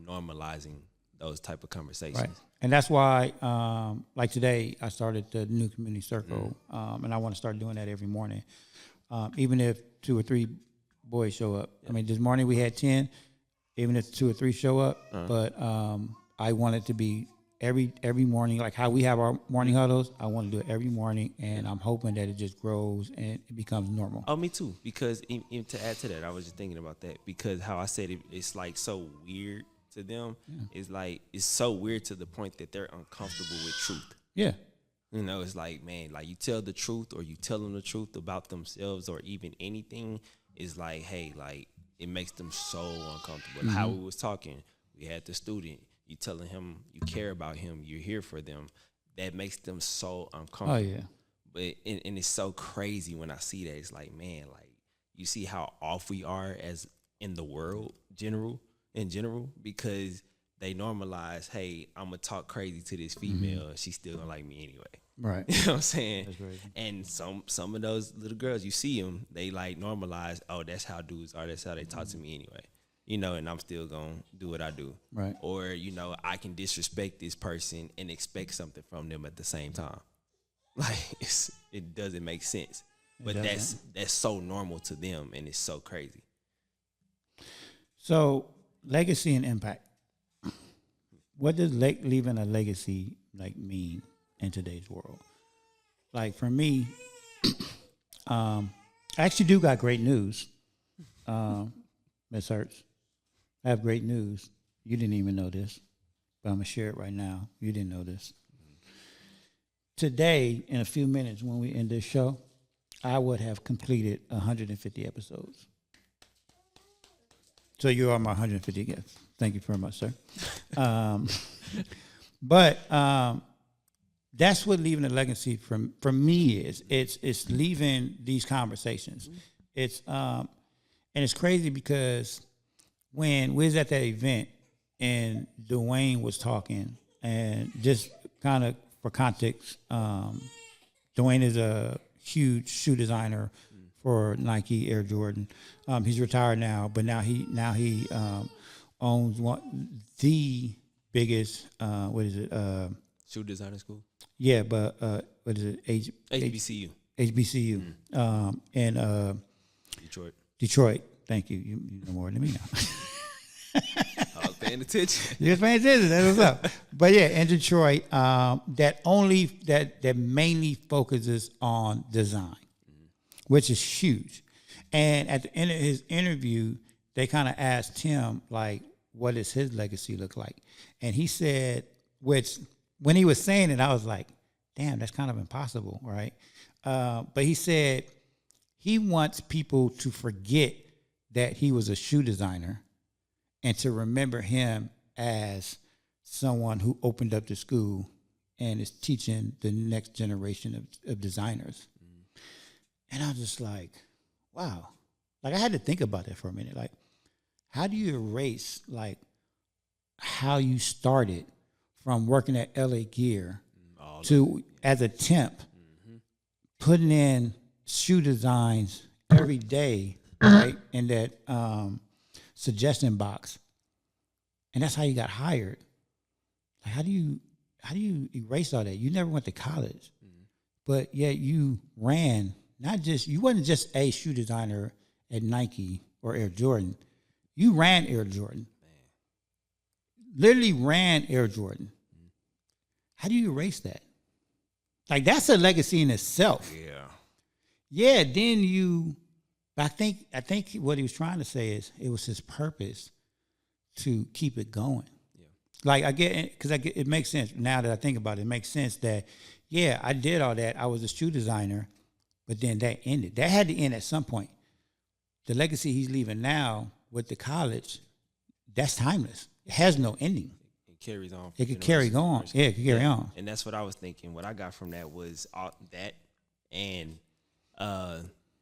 normalizing those type of conversations. Right. And that's why, like today, I started the new community circle, and I want to start doing that every morning. Even if 2 or 3 boys show up. Yeah. I mean, this morning we had 10, even if 2 or 3 show up. But I want it to be every morning, like how we have our morning huddles. I want to do it every morning, and I'm hoping that it just grows and it becomes normal. Oh, me too. Because even to add to that, I was just thinking about that, because how I said it's like so weird to them. It's like it's so weird to the point that they're uncomfortable with truth. Yeah. It's like, man, like you tell the truth or you tell them the truth about themselves or even anything, is like, hey, like it makes them so uncomfortable. Mm-hmm. How we was talking, we had the student, you telling him you care about him, you're here for them. That makes them so uncomfortable. Oh, yeah. But and it's so crazy when I see that. It's like, man, like you see how off we are as in the world in general, because they normalize, hey, I'm going to talk crazy to this female. Mm-hmm. She's still going to like me anyway. Right. You know what I'm saying? That's crazy. And some of those little girls, you see them, they like normalize, oh, that's how dudes are. That's how they talk to me anyway. And I'm still going to do what I do. Right. Or, I can disrespect this person and expect something from them at the same time. Like, it doesn't make sense. But that's so normal to them, and it's so crazy. So, legacy and impact. What does leaving a legacy mean in today's world? Like for me, I actually do got great news, Ms. Hertz. I have great news. You didn't even know this, but I'm gonna share it right now. You didn't know this. Today, in a few minutes, when we end this show, I would have completed 150 episodes. So you are my 150 guest. Thank you very much, sir. But that's what leaving a legacy from me is. It's leaving these conversations. It's and it's crazy because when we was at that event and Dwayne was talking and just kind of for context, Dwayne is a huge shoe designer for Nike Air Jordan. He's retired now, but now he owns the biggest Shoe designer school. Yeah, but what is it? HBCU. HBCU in Detroit. Detroit. Thank you. You know more than me now. I was paying attention. You're paying attention. That's what's up. But yeah, in Detroit, that mainly focuses on design, which is huge. And at the end of his interview, they kind of asked him, like, what does his legacy look like? And he said, which when he was saying it, I was like, damn, that's kind of impossible, right? But he said he wants people to forget that he was a shoe designer and to remember him as someone who opened up the school and is teaching the next generation of designers. And I was just like, wow. Like, I had to think about that for a minute. Like, how do you erase, like, how you started from working at LA Gear to, as a temp, putting in shoe designs every day, right, in that suggestion box, and that's how you got hired. Like, how do you erase all that? You never went to college, but yet you ran. You wasn't just a shoe designer at Nike or Air Jordan. You ran Air Jordan. Literally ran Air Jordan. How do you erase that? Like, that's a legacy in itself. Yeah. Yeah, then I think what he was trying to say is it was his purpose to keep it going. Yeah. Like, it makes sense now that I think about it. It makes sense that, yeah, I did all that. I was a shoe designer, but then that ended. That had to end at some point. The legacy he's leaving now with the college, that's timeless. It has no ending. It carries on. It could carry on. Yeah, it could carry on. And that's what I was thinking. What I got from that was that and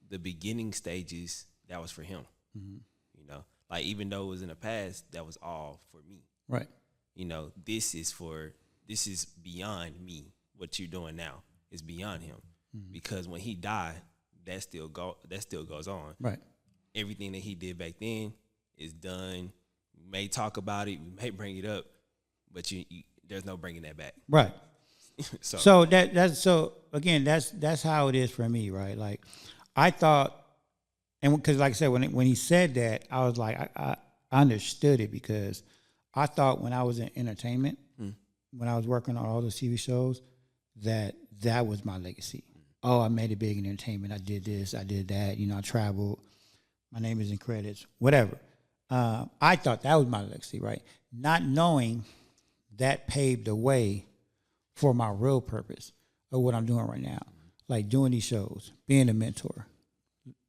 the beginning stages, that was for him. Mm-hmm. You know, like, even though it was in the past, that was all for me. Right. You know, this is beyond me. What you're doing now is beyond him. Mm-hmm. Because when he died, that still goes on. Right. Everything that he did back then is done. We may talk about it, we may bring it up, but there's no bringing that back. Right. So that's how it is for me, right? Like, I thought, and because, like I said, when he said that, I was like, I understood it, because I thought when I was in entertainment, when I was working on all those TV shows, that was my legacy. Oh, I made it big in entertainment. I did this, I did that. You know, I traveled. My name is in credits, whatever. I thought that was my legacy, right? Not knowing that paved the way for my real purpose of what I'm doing right now. Like, doing these shows, being a mentor,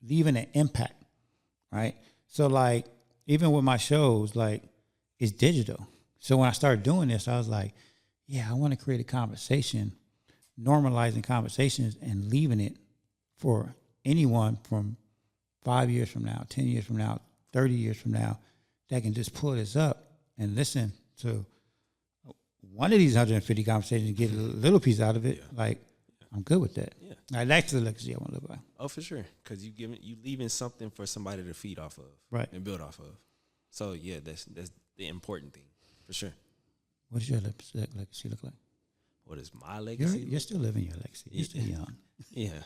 leaving an impact, right? So, like, even with my shows, like, it's digital. So when I started doing this, I was like, yeah, I want to create a conversation, normalizing conversations and leaving it for anyone from 5 years from now, 10 years from now, 30 years from now, that can just pull this up and listen to one of these 150 conversations and get a little piece out of it. Yeah. Like, I'm good with that. Yeah. Like, that's the legacy I want to live by. Oh, for sure. Because you leaving something for somebody to feed off of, right, and build off of. So yeah, that's the important thing, for sure. What does your legacy look like? What is my legacy? You're still living your legacy. You're still young. Yeah.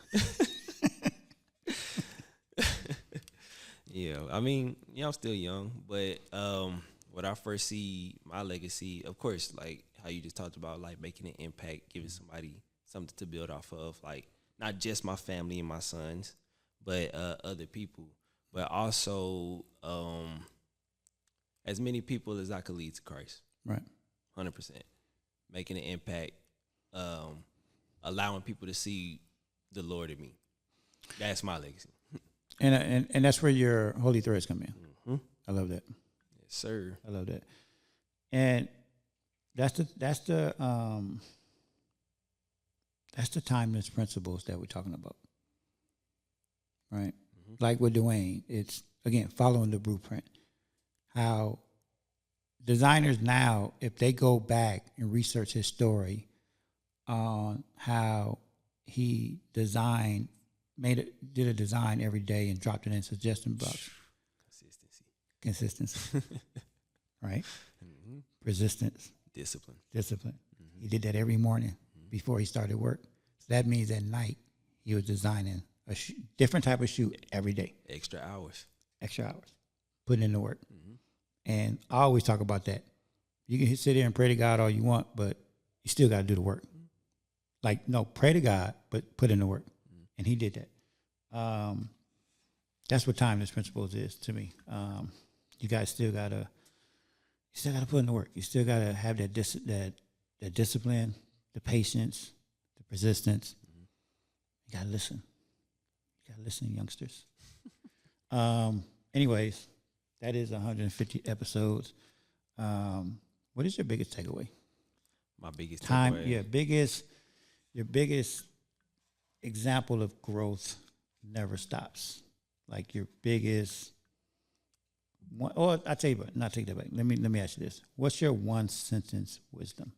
Yeah, I mean, yeah, I'm still young, but when I first see my legacy, of course, like how you just talked about, like making an impact, giving somebody something to build off of, like not just my family and my sons, but other people, but also as many people as I could lead to Christ. Right. 100%. Making an impact, allowing people to see the Lord in me. That's my legacy. And that's where your holy threads come in. Mm-hmm. I love that. Yes, sir. I love that. And that's the timeless principles that we're talking about. Right? Mm-hmm. Like with Dwayne, it's, again, following the blueprint. How designers now, if they go back and research his story on how he did a design every day and dropped it in suggestion box. Consistency. Right? Mm-hmm. Persistence. Discipline. Mm-hmm. He did that every morning before he started work. So that means at night he was designing a different type of shoe every day. Extra hours. Putting in the work. Mm-hmm. And I always talk about that. You can sit there and pray to God all you want, but you still got to do the work. Like, no, pray to God, but put in the work. Mm-hmm. And he did that. That's what timeless principles is to me. You guys still gotta put in the work. You still gotta have that discipline, the patience, the persistence. Mm-hmm. You gotta listen. Youngsters. Anyways, that is 150 episodes. What is your biggest takeaway? My biggest takeaway? Your biggest example of growth never stops. Like your biggest one, or I tell you what, not take that back. Let me ask you this. What's your one sentence wisdom?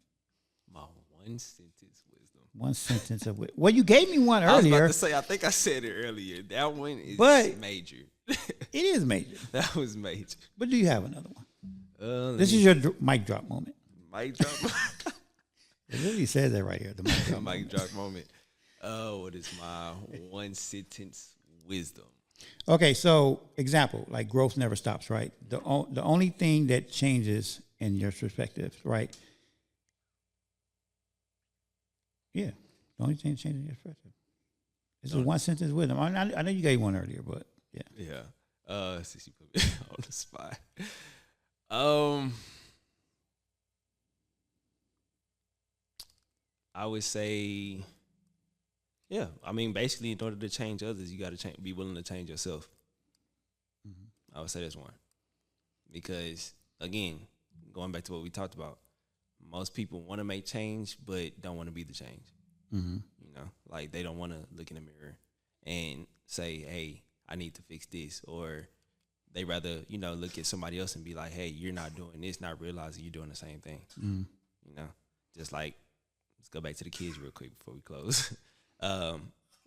My one sentence wisdom. One sentence of wisdom. Well, you gave me one earlier. I was about to say, I think I said it earlier. That one is major. It is major. That was major. But do you have another one? This is your mic drop moment. Mic drop? It really says that right here. The mic drop mic drop moment. What is my one sentence wisdom? Okay, so example, like growth never stops, right? The only thing that changes in your perspective, right? Yeah, the only thing that changes in your perspective. This is one sentence wisdom. I know you gave one earlier, but yeah. Yeah. Since you put me on the spot. I would say, yeah. I mean, basically, in order to change others, you got to be willing to change yourself. Mm-hmm. I would say that's one. Because, again, going back to what we talked about, most people want to make change, but don't want to be the change. Mm-hmm. You know, like they don't want to look in the mirror and say, hey, I need to fix this. Or they rather, look at somebody else and be like, hey, you're not doing this, not realizing you're doing the same thing. Mm-hmm. Just like, let's go back to the kids real quick before we close.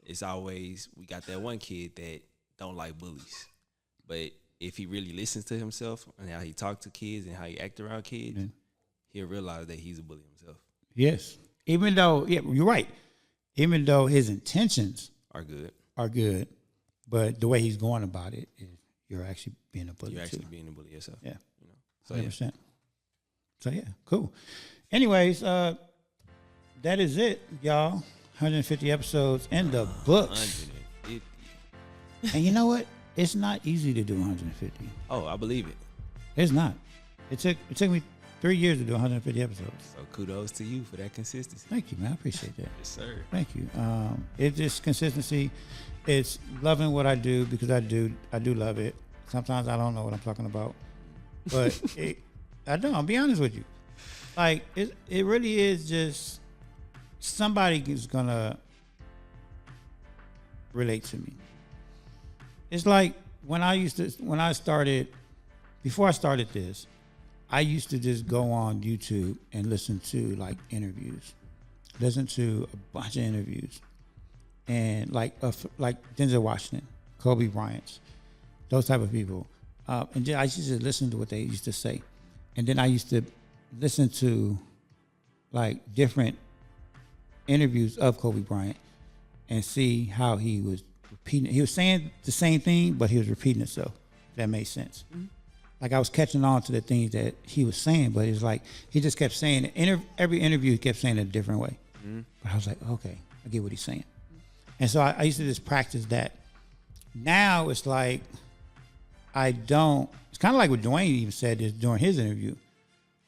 It's always, we got that one kid that don't like bullies. But if he really listens to himself and how he talks to kids and how he act around kids, he'll realize that he's a bully himself. Yes. Even though, yeah, you're right. Even though his intentions are good, but the way he's going about it is you're actually being a bully. You're actually being a bully yourself. Yeah. So 100%. Yeah. So yeah, cool. Anyways, that is it, y'all. 150 episodes in the books. 150. And you know what? It's not easy to do 150. Oh, I believe it. It's not. It took me 3 years to do 150 episodes. So kudos to you for that consistency. Thank you, man. I appreciate that. Yes, sir. Thank you. It's just consistency. It's loving what I do because I do love it. Sometimes I don't know what I'm talking about, but I don't. I'll be honest with you. Like it really is just somebody is gonna relate to me. It's like before I started this, I used to just go on YouTube and listen to listen to a bunch of interviews, and like Denzel Washington, Kobe Bryant, those type of people, and I used to listen to what they used to say, and then I used to listen to like different interviews of Kobe Bryant and see how he was repeating. He was saying the same thing, but he was repeating himself. If that made sense. Mm-hmm. Like I was catching on to the things that he was saying, but it's like he just kept saying it. Every interview he kept saying it a different way. Mm-hmm. But I was like, okay, I get what he's saying. And so I used to just practice that. Now it's like it's kind of like what Dwayne even said this during his interview.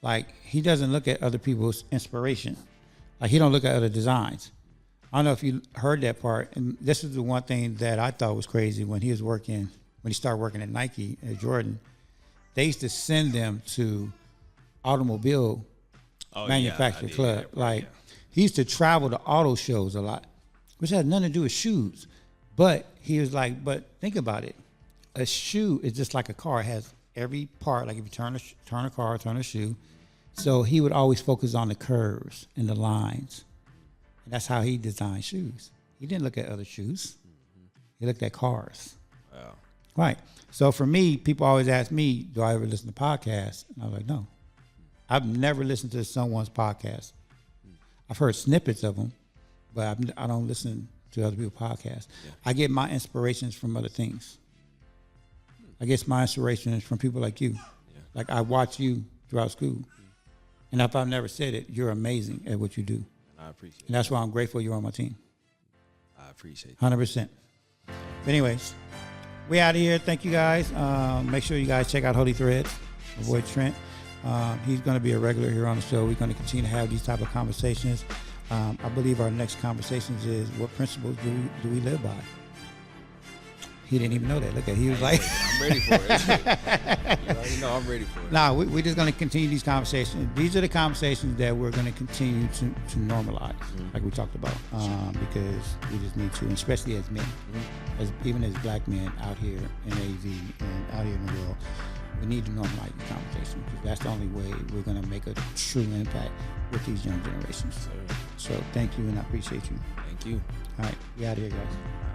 Like he doesn't look at other people's inspiration. Like he don't look at other designs. I don't know if you heard that part. And this is the one thing that I thought was crazy when he started working at Nike, at Jordan. They used to send them to automobile manufacturer club. He used to travel to auto shows a lot, which has nothing to do with shoes. But he was like, but think about it. A shoe is just like a car. It has every part. Like if you turn a car, turn a shoe. So he would always focus on the curves and the lines. And that's how he designed shoes. He didn't look at other shoes. He looked at cars. Wow. Right. So for me, people always ask me, do I ever listen to podcasts? And I was like, no. I've never listened to someone's podcast. I've heard snippets of them, but I don't listen to other people's podcasts. Yeah. I get my inspirations from other things. I get my inspirations from people like you. Yeah. Like I watch you throughout school. And if I've never said it, you're amazing at what you do. I appreciate it. And that's why I'm grateful you're on my team. I appreciate it. 100%. But anyways, we out of here. Thank you guys. Make sure you guys check out Holy Threads. Avoid Trent. He's going to be a regular here on the show. We're going to continue to have these type of conversations. I believe our next conversations is what principles do we live by? He didn't even know that. Look at he was like, I'm ready for it. You already know I'm ready for it. Nah, we're just going to continue these conversations. These are the conversations that we're going to continue to normalize, like we talked about, because we just need to, and especially as men, even as black men out here in AZ and out here in the world, we need to normalize the conversation because that's the only way we're going to make a true impact with these young generations. So thank you, and I appreciate you. Thank you. All right, we out of here, guys.